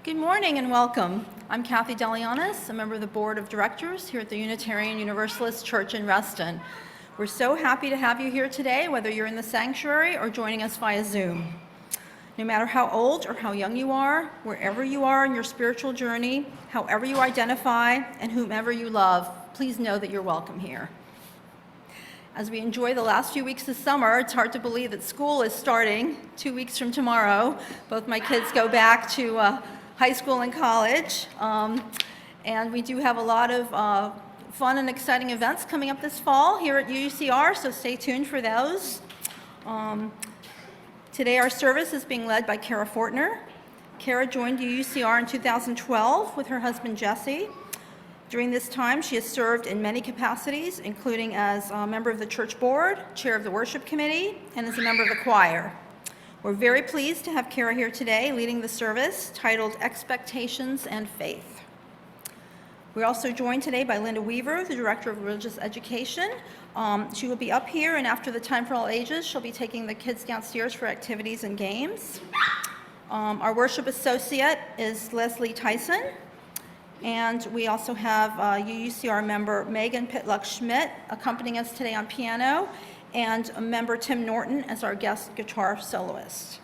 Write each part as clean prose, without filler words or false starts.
Good morning and welcome. I'm Kathy Deligianis, a member of the Board of Directors here at the Unitarian Universalist Church in Reston. We're so happy to have you here today, whether you're in the sanctuary or joining us via Zoom. No matter how old or how young you are, wherever you are in your spiritual journey, however you identify, and whomever you love, please know that you're welcome here. As we enjoy the last few weeks of summer, it's hard to believe that school is starting 2 weeks from tomorrow. Both my kids go back to high school and college, and we do have a lot of fun and exciting events coming up this fall here at UUCR, so stay tuned for those. Today our service is being led by Cara Fortner. Cara joined UUCR in 2012 with her husband Jesse. During this time, she has served in many capacities, including as a member of the church board, chair of the worship committee, and as a member of the choir. We're very pleased to have Cara here today leading the service titled Expectations and Faith. We're also joined today by Linda Weaver, the Director of Religious Education. She will be up here, and after the time for all ages, she'll be taking the kids downstairs for activities and games. Our worship associate is Lesley Tyson. And we also have UUCR member Meagan Pitluck-Schmitt accompanying us today on piano, and a member Tim Norton as our guest guitar soloist.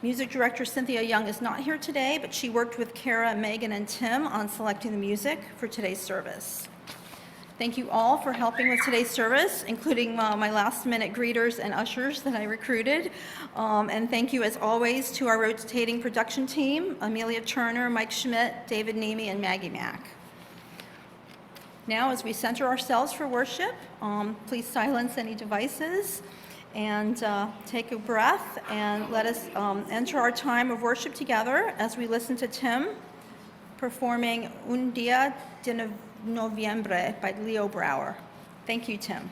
Music director Cynthia Young is not here today, but she worked with Cara, Meagan, and Tim on selecting the music for today's service. Thank you all for helping with today's service, including my last-minute greeters and ushers that I recruited. And thank you, as always, to our rotating production team, Amelia Turner, Mike Schmidt, David Niemi, and Maggie Mack. Now, as we center ourselves for worship, please silence any devices and take a breath, and let us enter our time of worship together as we listen to Tim performing Un Dia de Noviembre by Leo Brower. Thank you, Tim.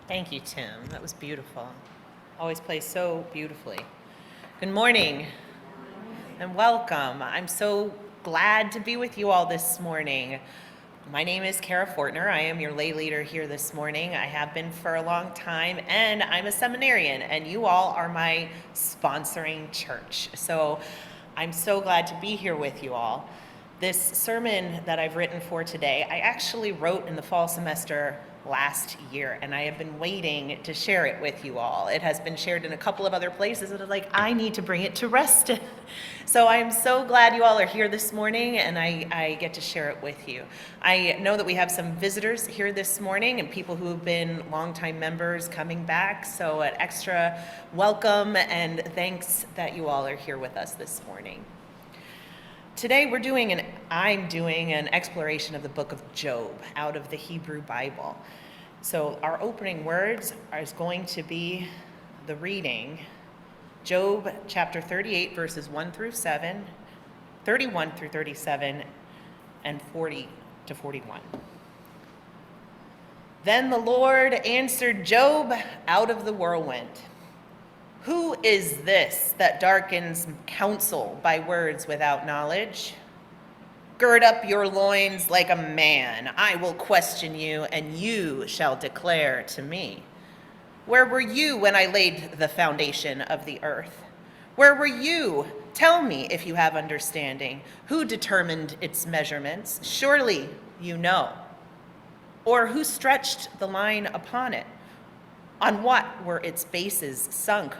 Thank you, Tim. That was beautiful. Always plays so beautifully. Good morning and welcome. I'm so glad to be with you all this morning. My name is Cara Fortner. I am your lay leader here this morning. I have been for a long time, and I'm a seminarian, and you all are my sponsoring church. So I'm so glad to be here with you all. This sermon that I've written for today, I actually wrote in the fall semester last year, and I have been waiting to share it with you all. It has been shared in a couple of other places, and I'm like, I need to bring it to Reston. So I am so glad you all are here this morning, and I get to share it with you. I know that we have some visitors here this morning and people who have been longtime members coming back, so an extra welcome and thanks that you all are here with us this morning. Today I'm doing an exploration of the book of Job out of the Hebrew Bible. So our opening words is going to be the reading, Job chapter 38, verses 1 through 7, 31 through 37, and 40 to 41. Then the Lord answered Job out of the whirlwind. Who is this that darkens counsel by words without knowledge? Gird up your loins like a man. I will question you, and you shall declare to me. Where were you when I laid the foundation of the earth? Where were you? Tell me if you have understanding. Who determined its measurements? Surely you know. Or who stretched the line upon it? On what were its bases sunk?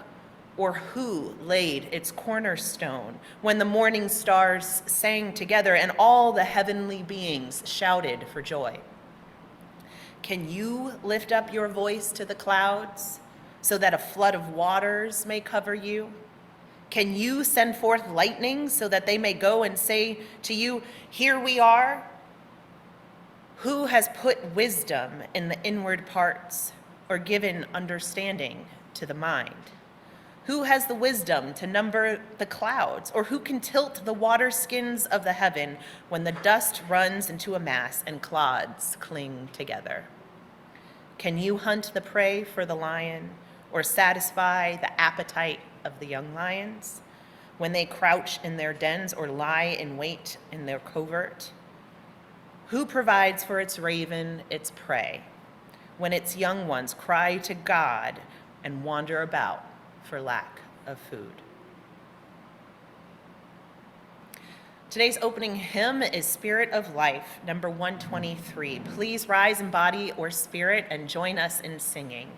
Or who laid its cornerstone when the morning stars sang together and all the heavenly beings shouted for joy? Can you lift up your voice to the clouds so that a flood of waters may cover you? Can you send forth lightning so that they may go and say to you, here we are? Who has put wisdom in the inward parts or given understanding to the mind? Who has the wisdom to number the clouds, or who can tilt the water skins of the heaven when the dust runs into a mass and clods cling together? Can you hunt the prey for the lion, or satisfy the appetite of the young lions when they crouch in their dens or lie in wait in their covert? Who provides for its raven its prey when its young ones cry to God and wander about for lack of food? Today's opening hymn is Spirit of Life, number 123. Please rise in body or spirit and join us in singing.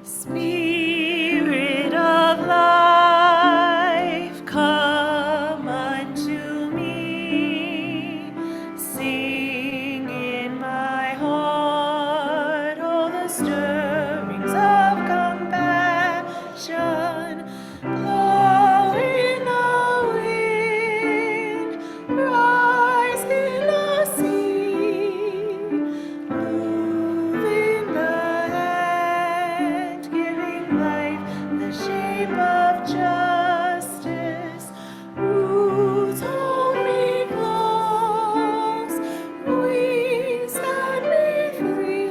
Spirit of life, come unto me. Sing in my heart all the stirrings of compassion. Blow in the wind, rise in the sea, move in the hand, giving life the shape of justice. Roots hold me close, wings set me free.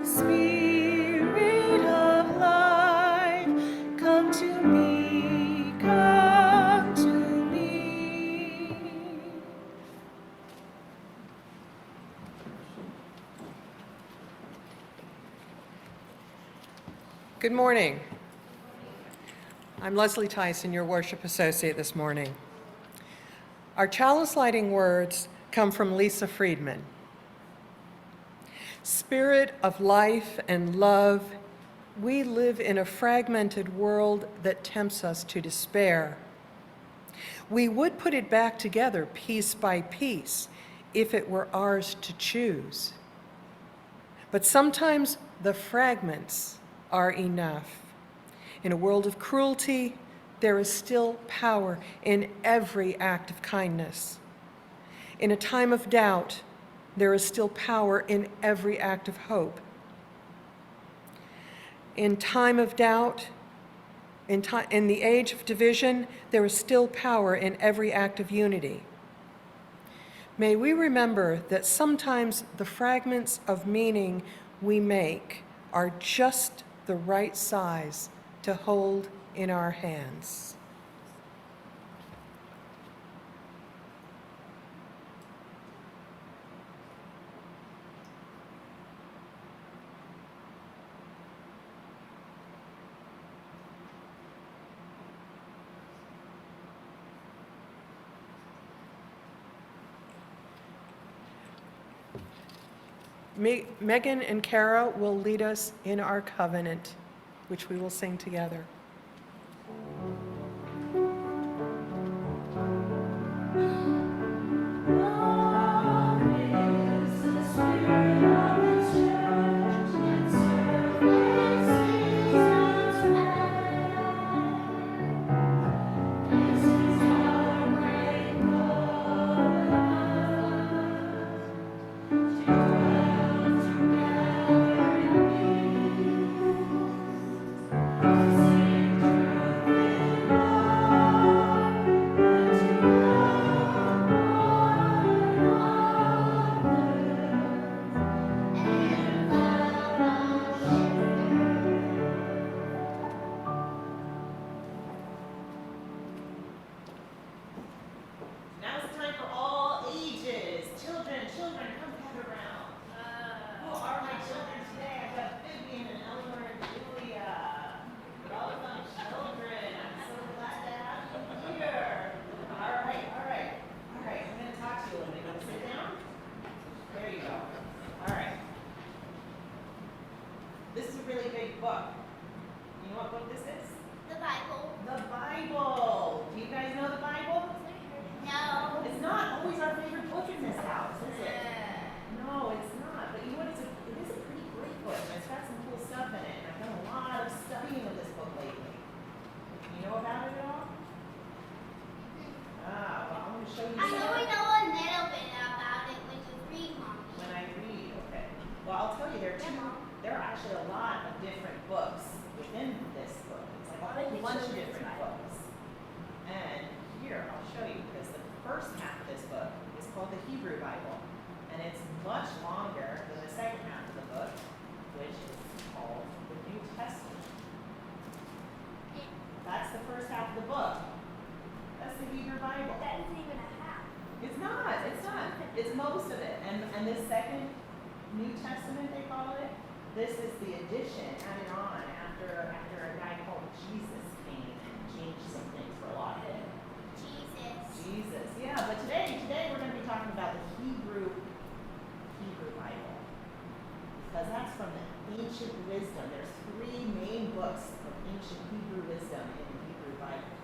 Spirit of life, come to me, come to me. Good morning. I'm Lesley Tyson, your worship associate this morning. Our chalice lighting words come from Lisa Friedman. Spirit of life and love, we live in a fragmented world that tempts us to despair. We would put it back together piece by piece if it were ours to choose. But sometimes the fragments are enough. In a world of cruelty, there is still power in every act of kindness. In a time of doubt, there is still power in every act of hope. In time of doubt, In the age of division, there is still power in every act of unity. May we remember that sometimes the fragments of meaning we make are just the right size to hold in our hands. Meagan and Cara will lead us in our covenant, which we will sing together. Now it's time for all ages. Children, come gather around. Who are my children today? I've got Vivian and Eleanor and Julia. All of them children. I'm so glad to have you here. All right. I'm going to talk to you a little bit. You want to sit down? There you go. All right. This is a really big book. You know what book this is? The Bible. The Bible. Do you guys know the Bible? No. It's not always our favorite book in this house, is it? No, it's not. But you know what? It is a pretty great book. And it's got some cool stuff in it. And I've done a lot of studying of this book lately. You know about it at all? Well, I'm going to show you I some. know a little bit about it when you read, Mommy. When I read, okay. Well, I'll tell you, there are actually a lot of different books within this book. It's like a whole bunch of different books. And here, I'll show you, because the first half of this book is called the Hebrew Bible. And it's much longer than the second half of the book, which is called the New Testament. That's the first half of the book. That's the Hebrew Bible. That isn't even a half. It's not. It's most of it. And this second New Testament, they call it, this is the addition added on after a guy called Jesus came and changed some things for a lot of it. Jesus, yeah. But today we're going to be talking about the Hebrew Bible, because that's from the ancient wisdom. There's 3 main books of ancient Hebrew wisdom in the Hebrew Bible,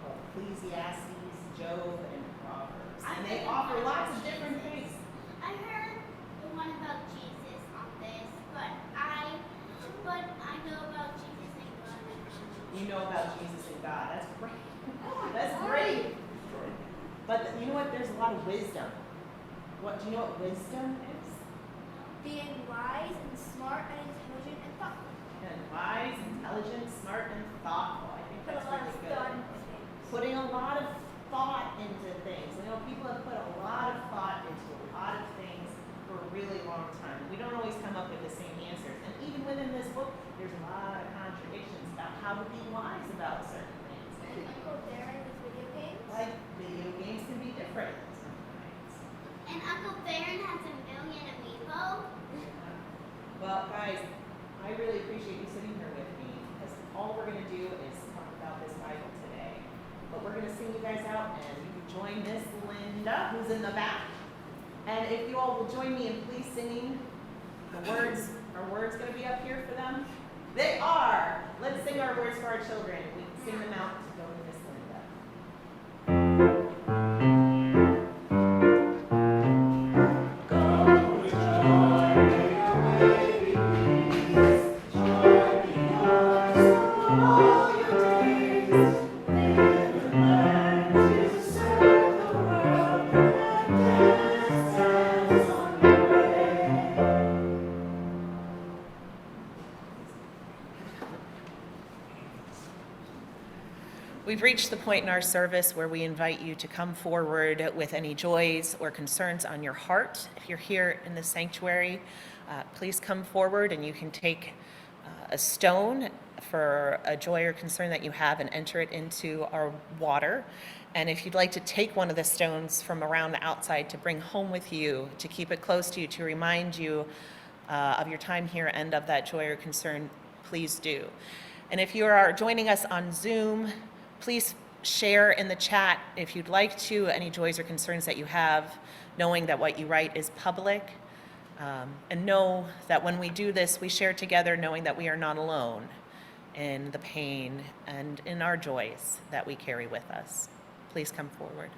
called Ecclesiastes, Job, and Proverbs. And they offer lots of different things. I heard the one about Jesus on this, but I know about Jesus and God. You know about Jesus and God. That's great. That's great. But you know what? There's a lot of wisdom. Do you know what wisdom is? Being wise and smart and intelligent and thoughtful. And wise, intelligent, smart, and thoughtful. I think that's really good. Putting a lot of thought into things. You know, people have put a lot of thought into a lot of things for a really long time. We don't always come up with the same answers. And even within this book, there's a lot of contradictions about how to be wise about certain things. And Uncle Darren with video games. Like video games can be different sometimes. And Uncle Darren has a million amiibo. Well, guys, I really appreciate you sitting here with me, because all we're going to do is talk about this Bible today. But we're going to sing you guys out, and you can join Miss Linda, who's in the back. And if you all will join me in please singing the words. Are words going to be up here for them? They are. Let's sing our words for our children. We can sing them out to go to Miss Linda. We've reached the point in our service where we invite you to come forward with any joys or concerns on your heart. If you're here in the sanctuary, please come forward and you can take a stone for a joy or concern that you have and enter it into our water. And if you'd like to take one of the stones from around the outside to bring home with you, to keep it close to you, to remind you of your time here and of that joy or concern, please do. And if you are joining us on Zoom, please share in the chat, if you'd like to, any joys or concerns that you have, knowing that what you write is public. And know that when we do this, we share together, knowing that we are not alone in the pain and in our joys that we carry with us. Please come forward.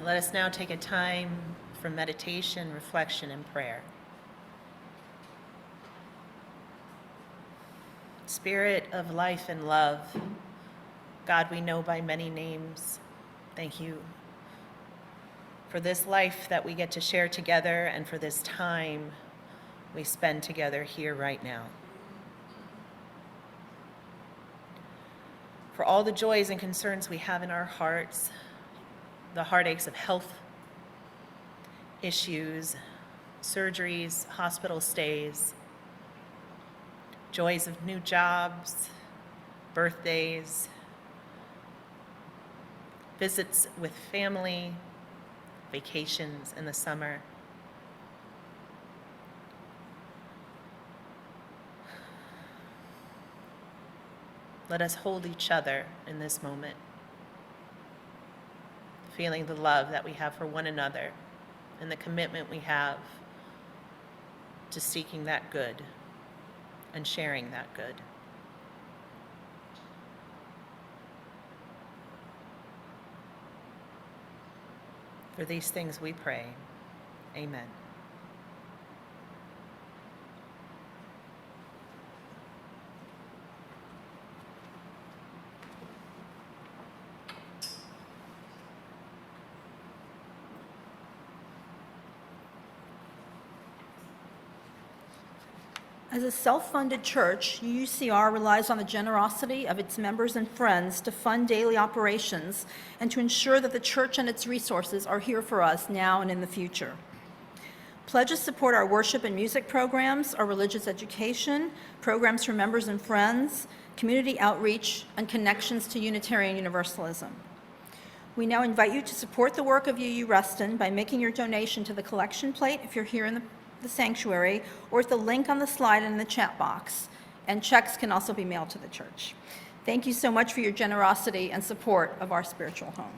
Let us now take a time for meditation, reflection, and prayer. Spirit of life and love, God we know by many names, thank you for this life that we get to share together and for this time we spend together here right now. For all the joys and concerns we have in our hearts, the heartaches of health issues, surgeries, hospital stays, joys of new jobs, birthdays, visits with family, vacations in the summer. Let us hold each other in this moment, feeling the love that we have for one another and the commitment we have to seeking that good and sharing that good. For these things we pray. Amen. As a self-funded church, UUCR relies on the generosity of its members and friends to fund daily operations and to ensure that the church and its resources are here for us now and in the future. Pledges support our worship and music programs, our religious education, programs for members and friends, community outreach, and connections to Unitarian Universalism. We now invite you to support the work of UU Reston by making your donation to the collection plate if you're here in the sanctuary, or at the link on the slide and in the chat box, and checks can also be mailed to the church. Thank you so much for your generosity and support of our spiritual home.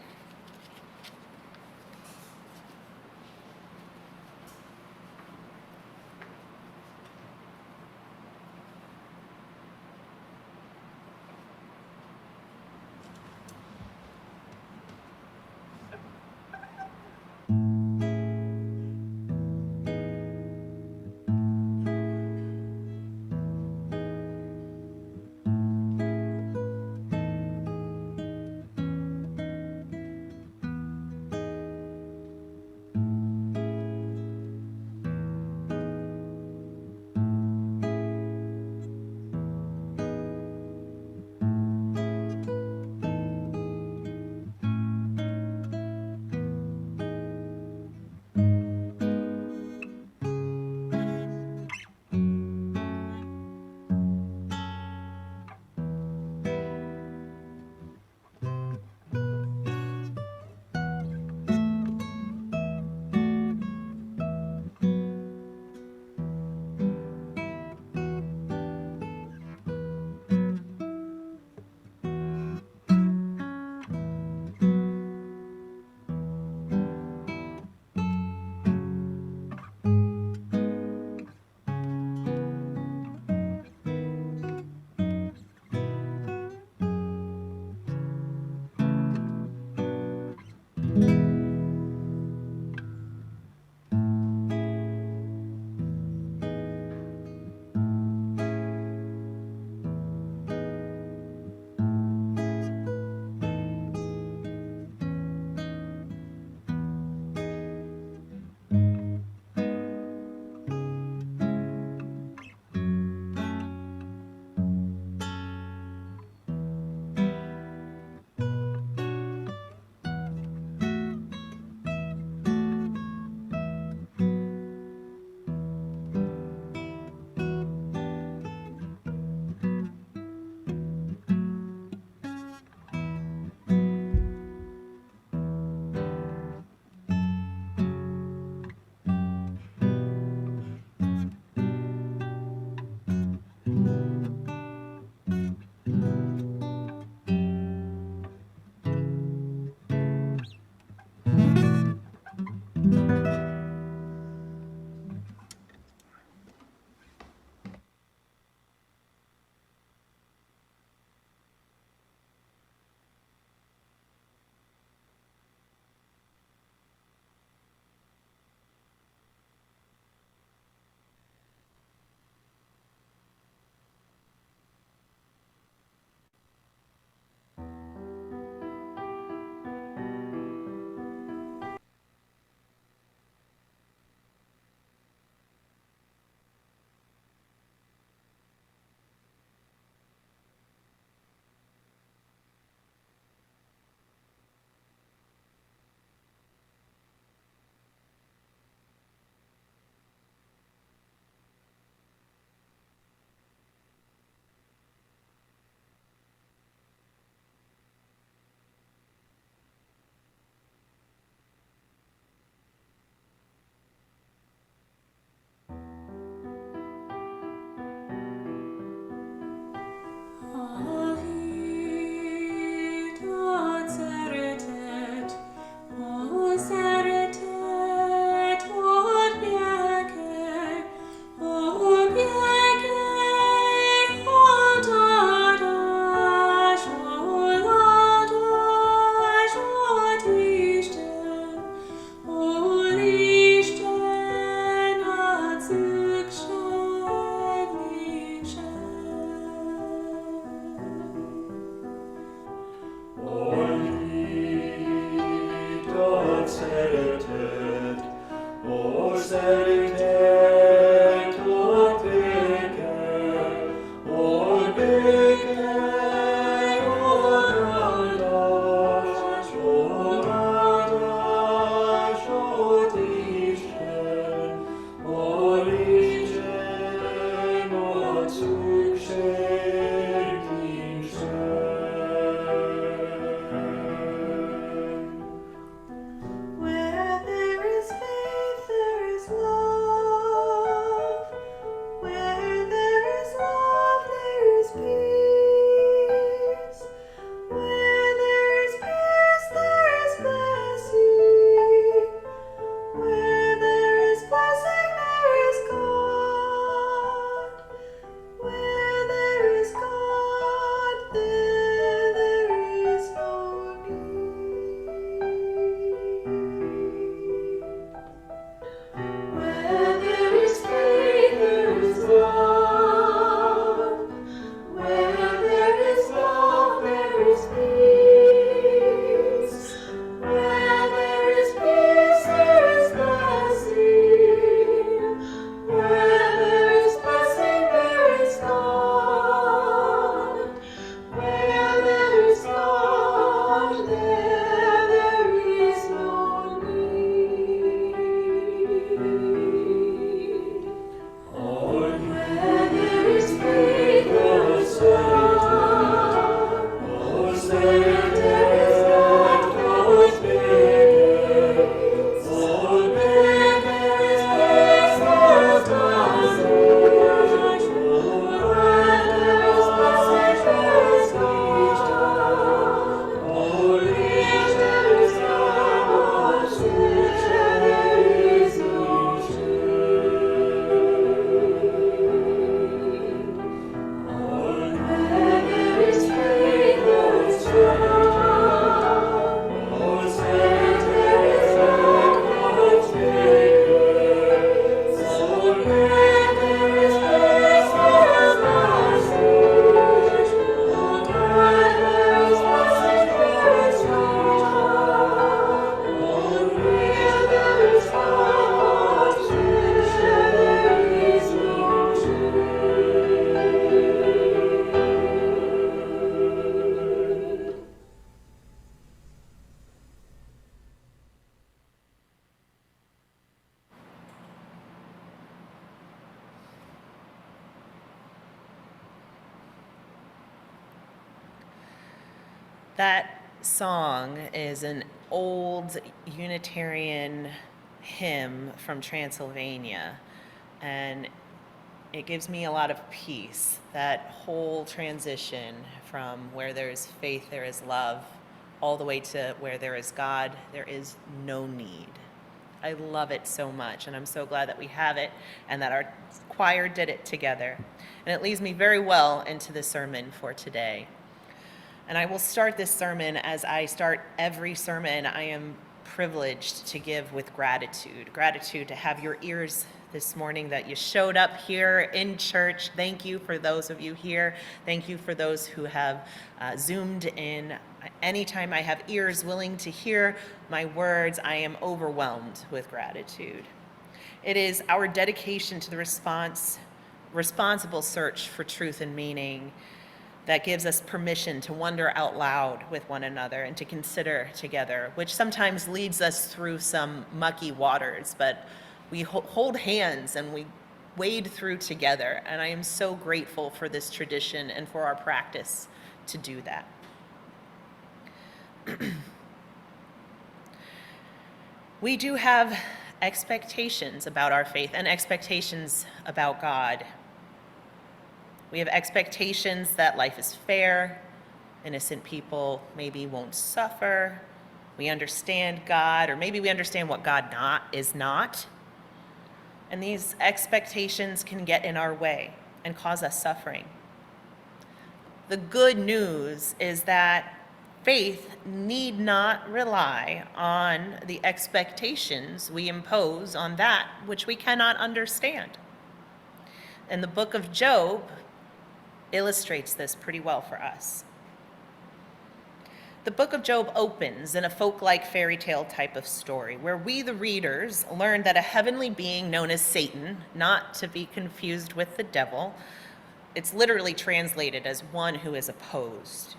That song is an old Unitarian hymn from Transylvania, and it gives me a lot of peace. That whole transition from where there is faith, there is love, all the way to where there is God, there is no need. I love it so much, and I'm so glad that we have it and that our choir did it together. And it leads me very well into the sermon for today. And I will start this sermon as I start every sermon. I am privileged to give with gratitude. Gratitude to have your ears this morning, that you showed up here in church. Thank you for those of you here. Thank you for those who have Zoomed in. Anytime I have ears willing to hear my words, I am overwhelmed with gratitude. It is our dedication to the responsible search for truth and meaning that gives us permission to wonder out loud with one another and to consider together, which sometimes leads us through some mucky waters, but we hold hands and we wade through together. And I am so grateful for this tradition and for our practice to do that. We do have expectations about our faith and expectations about God. We have expectations that life is fair, innocent people maybe won't suffer, we understand God, or maybe we understand what God is not. And these expectations can get in our way and cause us suffering. The good news is that faith need not rely on the expectations we impose on that which we cannot understand. And the book of Job illustrates this pretty well for us. The book of Job opens in a folk-like fairy tale type of story, where we, the readers, learn that a heavenly being known as Satan, not to be confused with the devil, it's literally translated as one who is opposed,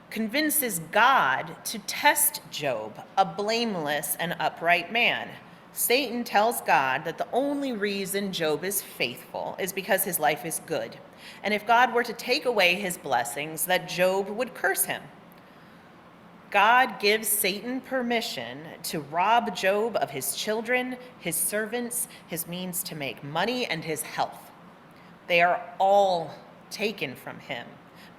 convinces God to test Job, a blameless and upright man. Satan tells God that the only reason Job is faithful is because his life is good, and if God were to take away his blessings, that Job would curse him. God gives Satan permission to rob Job of his children, his servants, his means to make money, and his health. They are all taken from him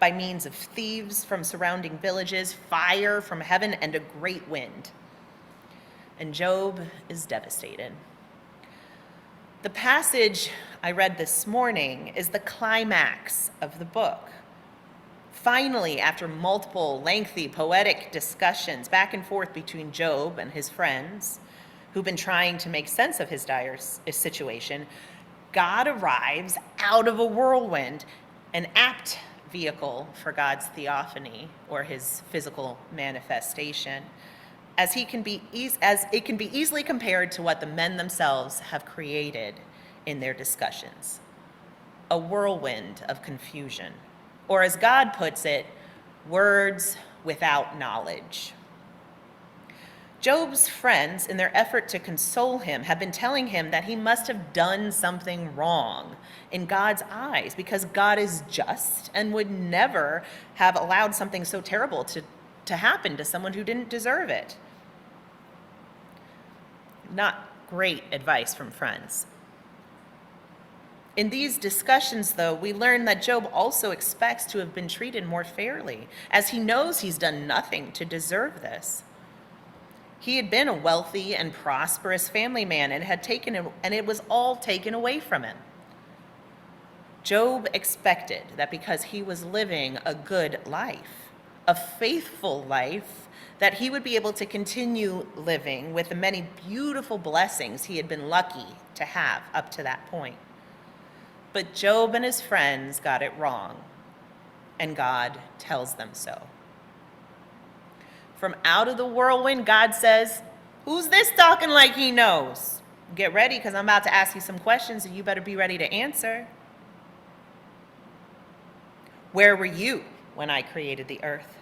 by means of thieves from surrounding villages, fire from heaven, and a great wind. And Job is devastated. The passage I read this morning is the climax of the book. Finally, after multiple lengthy poetic discussions back and forth between Job and his friends, who've been trying to make sense of his dire situation, God arrives out of a whirlwind, an apt vehicle for God's theophany, or his physical manifestation, as it can be easily compared to what the men themselves have created in their discussions. A whirlwind of confusion. Or as God puts it, words without knowledge. Job's friends, in their effort to console him, have been telling him that he must have done something wrong in God's eyes, because God is just and would never have allowed something so terrible to happen to someone who didn't deserve it. Not great advice from friends. In these discussions, though, we learn that Job also expects to have been treated more fairly, as he knows he's done nothing to deserve this. He had been a wealthy and prosperous family man and it was all taken away from him. Job expected that because he was living a good life, a faithful life, that he would be able to continue living with the many beautiful blessings he had been lucky to have up to that point. But Job and his friends got it wrong, and God tells them so. From out of the whirlwind, God says, "Who's this talking like he knows? Get ready, because I'm about to ask you some questions, and you better be ready to answer. Where were you when I created the earth?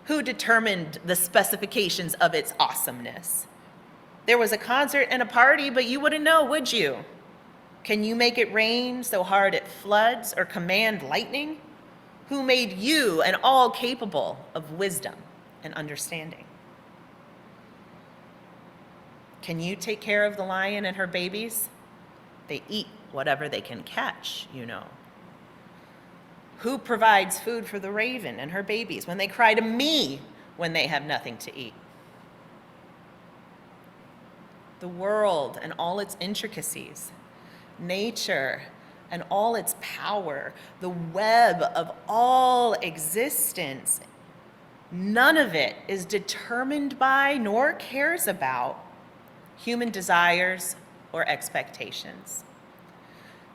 Who determined the specifications of its awesomeness? There was a concert and a party, but you wouldn't know, would you? Can you make it rain so hard it floods, or command lightning? who made you and all capable of wisdom and understanding. Can you take care of the lion and her babies? They eat whatever they can catch, you know. Who provides food for the raven and her babies when they cry to me when they have nothing to eat? The world and all its intricacies, nature and all its power, the web of all existence, none of it is determined by nor cares about human desires or expectations.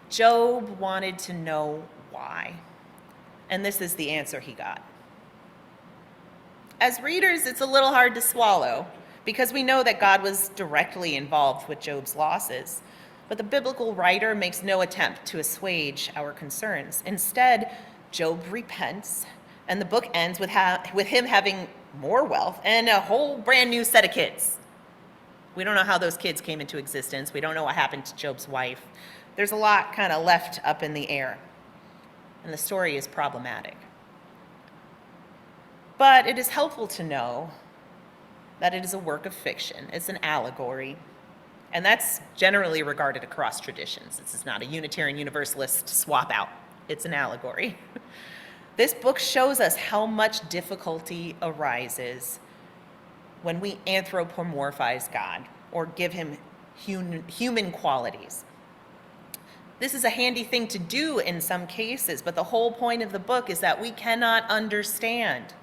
Job wanted to know why, and this is the answer he got. As readers, it's a little hard to swallow because we know that God was directly involved with Job's losses, but the biblical writer makes no attempt to assuage our concerns. Instead, Job repents, and the book ends with him having more wealth and a whole brand new set of kids. We don't know how those kids came into existence. We don't know what happened to Job's wife. There's a lot kind of left up in the air, and the story is problematic. But it is helpful to know that it is a work of fiction. It's an allegory, and that's generally regarded across traditions. This is not a Unitarian Universalist swap out. It's an allegory. This book shows us how much difficulty arises when we anthropomorphize God or give him human qualities. This is a handy thing to do in some cases, but the whole point of the book is that we cannot understand.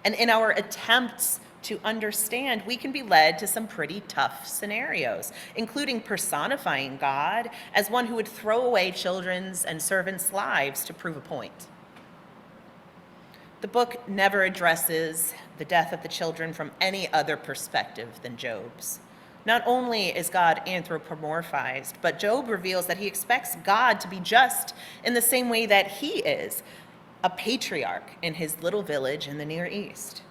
And in our attempts to understand, we can be led to some pretty tough scenarios, including personifying God as one who would throw away children's and servants' lives to prove a point. The book never addresses the death of the children from any other perspective than Job's. Not only is God anthropomorphized, but Job reveals that he expects God to be just in the same way that he is, a patriarch in his little village in the Near East,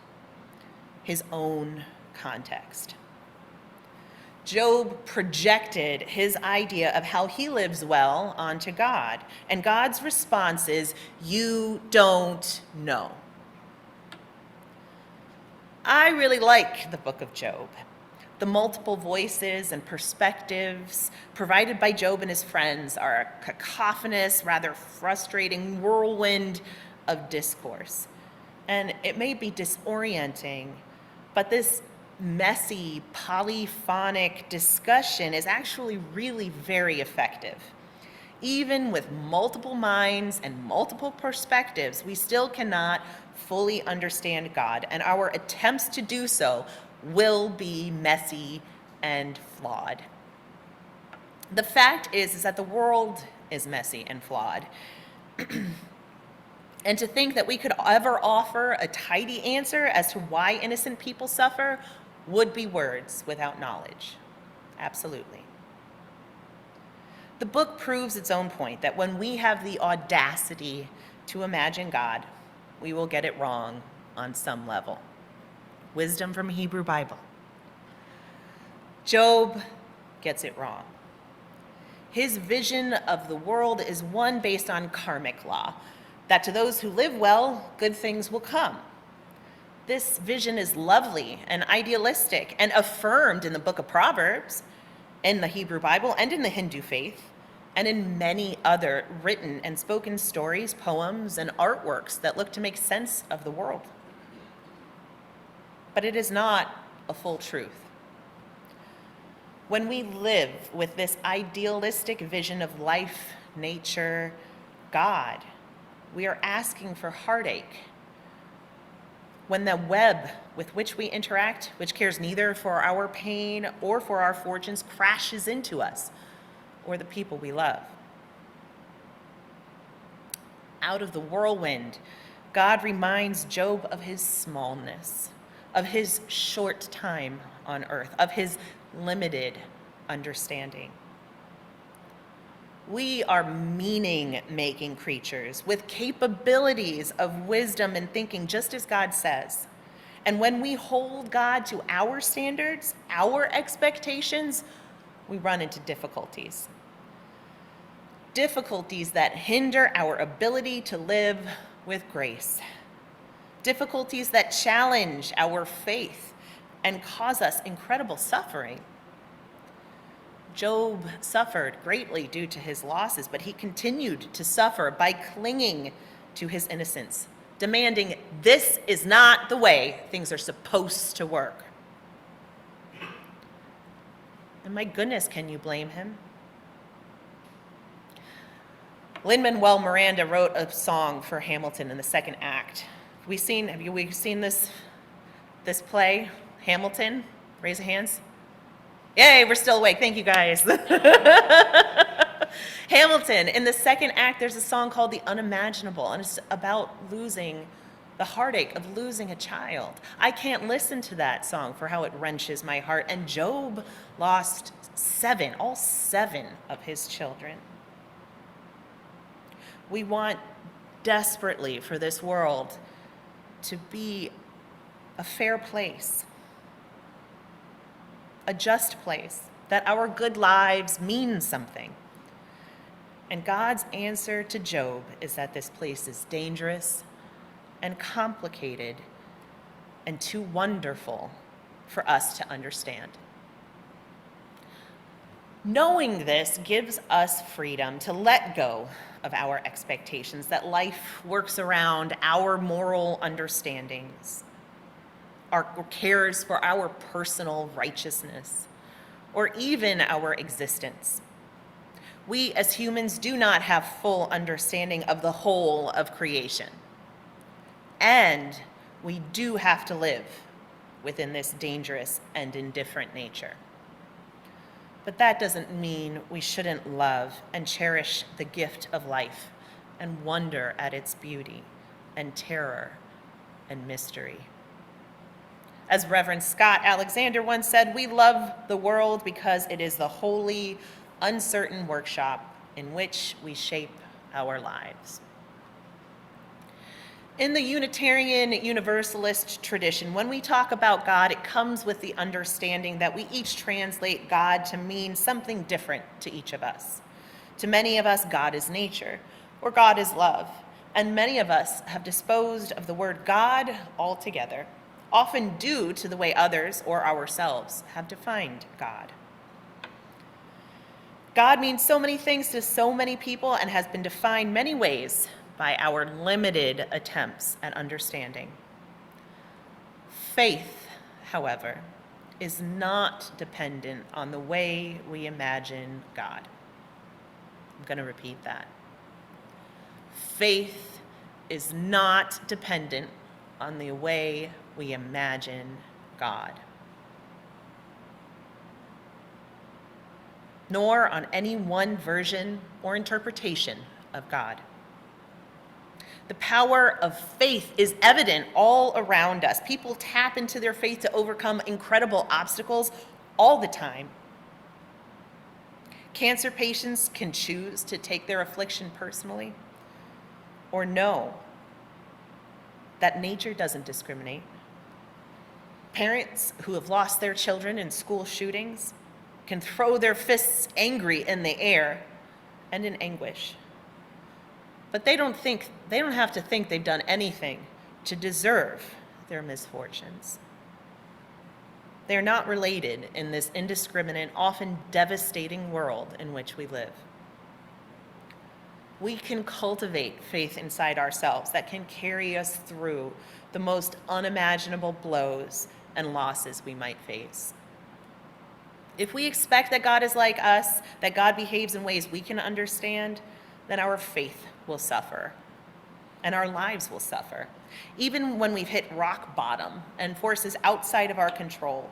his own context. Job projected his idea of how he lives well onto God, and God's response is, "You don't know." I really like the book of Job. The multiple voices and perspectives provided by Job and his friends are a cacophonous, rather frustrating whirlwind of discourse. And it may be disorienting, but this messy, polyphonic discussion is actually really very effective. Even with multiple minds and multiple perspectives, we still cannot fully understand God, and our attempts to do so will be messy and flawed. The fact is that the world is messy and flawed. And to think that we could ever offer a tidy answer as to why innocent people suffer would be words without knowledge. Absolutely. The book proves its own point that when we have the audacity to imagine God, we will get it wrong on some level. Wisdom from Hebrew Bible. Job gets it wrong. His vision of the world is one based on karmic law, that to those who live well, good things will come. This vision is lovely and idealistic and affirmed in the book of Proverbs, in the Hebrew Bible, and in the Hindu faith, and in many other written and spoken stories, poems, and artworks that look to make sense of the world. But it is not a full truth. When we live with this idealistic vision of life, nature, God, we are asking for heartache. When the web with which we interact, which cares neither for our pain or for our fortunes, crashes into us or the people we love. Out of the whirlwind, God reminds Job of his smallness, of his short time on earth, of his limited understanding. We are meaning-making creatures with capabilities of wisdom and thinking, just as God says. And when we hold God to our standards, our expectations, we run into difficulties. Difficulties that hinder our ability to live with grace. Difficulties that challenge our faith and cause us incredible suffering. Job suffered greatly due to his losses, but he continued to suffer by clinging to his innocence, demanding this is not the way things are supposed to work. And my goodness, can you blame him? Lin-Manuel Miranda wrote a song for Hamilton in the second act. Have we seen this play, Hamilton? Raise your hands. Yay, we're still awake. Thank you, guys. Hamilton, in the second act, there's a song called The Unimaginable, and it's about losing, the heartache of losing a child. I can't listen to that song for how it wrenches my heart. And Job lost all seven of his children. We want desperately for this world to be a fair place, a just place, that our good lives mean something. And God's answer to Job is that this place is dangerous and complicated and too wonderful for us to understand. Knowing this gives us freedom to let go of our expectations, that life works around our moral understandings, or cares for our personal righteousness, or even our existence. We as humans do not have full understanding of the whole of creation. And we do have to live within this dangerous and indifferent nature. But that doesn't mean we shouldn't love and cherish the gift of life and wonder at its beauty and terror and mystery. As Reverend Scott Alexander once said, we love the world because it is the holy, uncertain workshop in which we shape our lives. In the Unitarian Universalist tradition, when we talk about God, it comes with the understanding that we each translate God to mean something different to each of us. To many of us, God is nature, or God is love, and many of us have disposed of the word God altogether, often due to the way others or ourselves have defined God. God means so many things to so many people and has been defined many ways by our limited attempts at understanding. Faith, however, is not dependent on the way we imagine God. I'm going to repeat that. Faith is not dependent on the way we imagine God, nor on any one version or interpretation of God. The power of faith is evident all around us. People tap into their faith to overcome incredible obstacles all the time. Cancer patients can choose to take their affliction personally or know that nature doesn't discriminate. Parents who have lost their children in school shootings can throw their fists angry in the air and in anguish. But they don't have to think they've done anything to deserve their misfortunes. They're not related in this indiscriminate, often devastating world in which we live. We can cultivate faith inside ourselves that can carry us through the most unimaginable blows and losses we might face. If we expect that God is like us, that God behaves in ways we can understand, then our faith will suffer and our lives will suffer, even when we've hit rock bottom and forces outside of our control.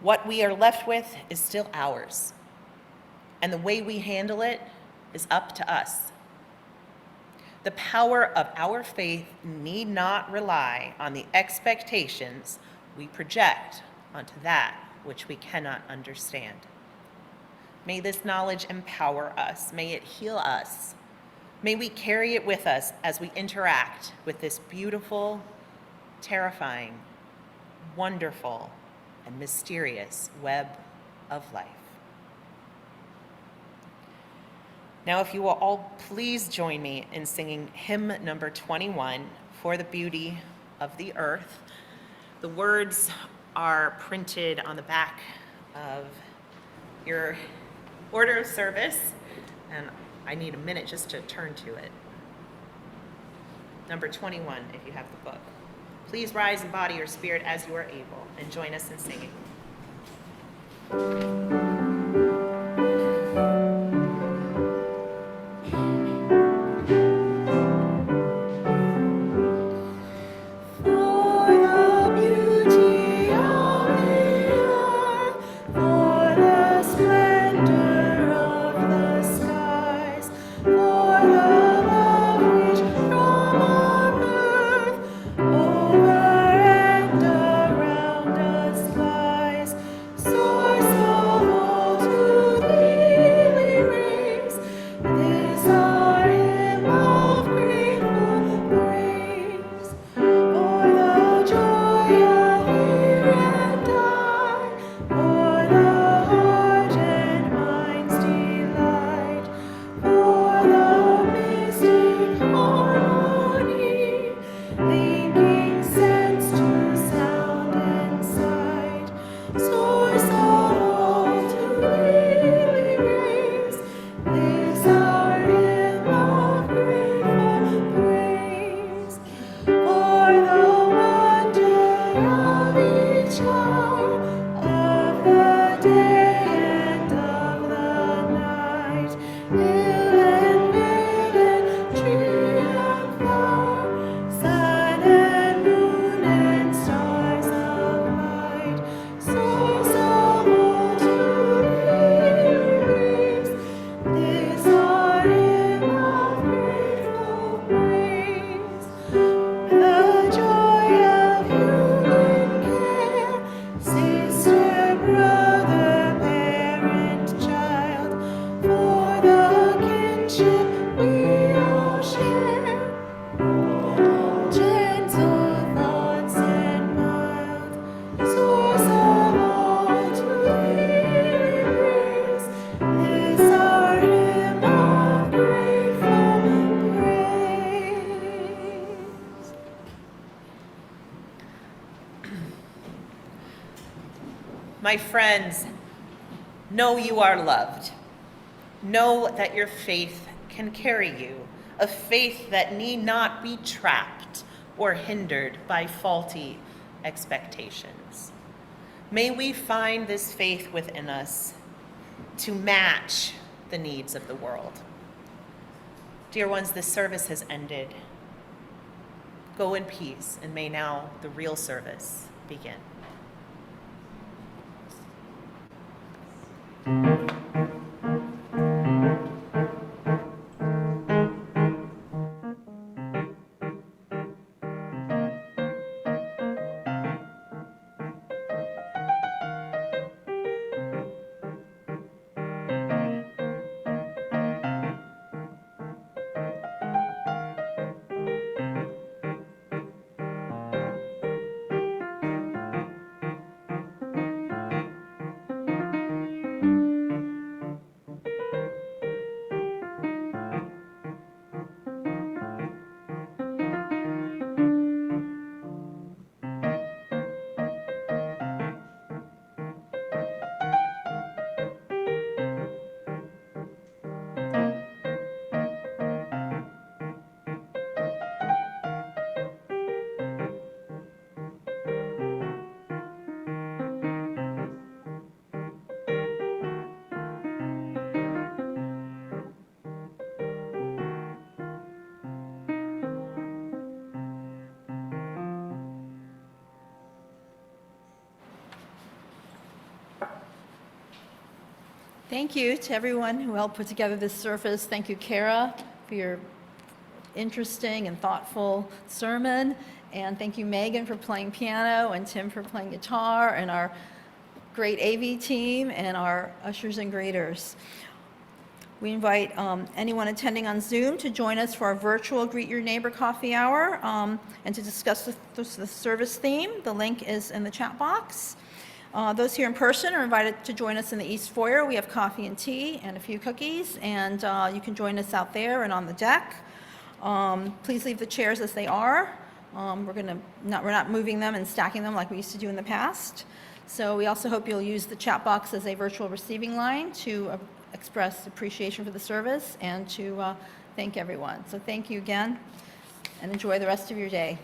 What we are left with is still ours, and the way we handle it is up to us. The power of our faith need not rely on the expectations we project onto that which we cannot understand. May this knowledge empower us. May it heal us. May we carry it with us as we interact with this beautiful, terrifying, wonderful, and mysterious web of life. Now, if you will all please join me in singing hymn number 21, For the Beauty of the Earth. The words are printed on the back of your order of service, and I need a minute just to turn to it. Number 21, if you have the book. Please rise in body or spirit as you are able, and join us in singing. My friends, know you are loved. Know that your faith can carry you, a faith that need not be trapped or hindered by faulty expectations. May we find this faith within us to match the needs of the world. Dear ones, this service has ended. Go in peace, and may now the real service begin. Thank you to everyone who helped put together this service. Thank you, Cara, for your interesting and thoughtful sermon. And thank you, Meagan, for playing piano, and Tim for playing guitar, and our great AV team, and our ushers and greeters. We invite anyone attending on Zoom to join us for our virtual Greet Your Neighbor coffee hour and to discuss the service theme. The link is in the chat box. Those here in person are invited to join us in the East Foyer. We have coffee and tea and a few cookies, and you can join us out there and on the deck. Please leave the chairs as they are. We're not moving them and stacking them like we used to do in the past. So we also hope you'll use the chat box as a virtual receiving line to express appreciation for the service and to thank everyone. So thank you again, and enjoy the rest of your day.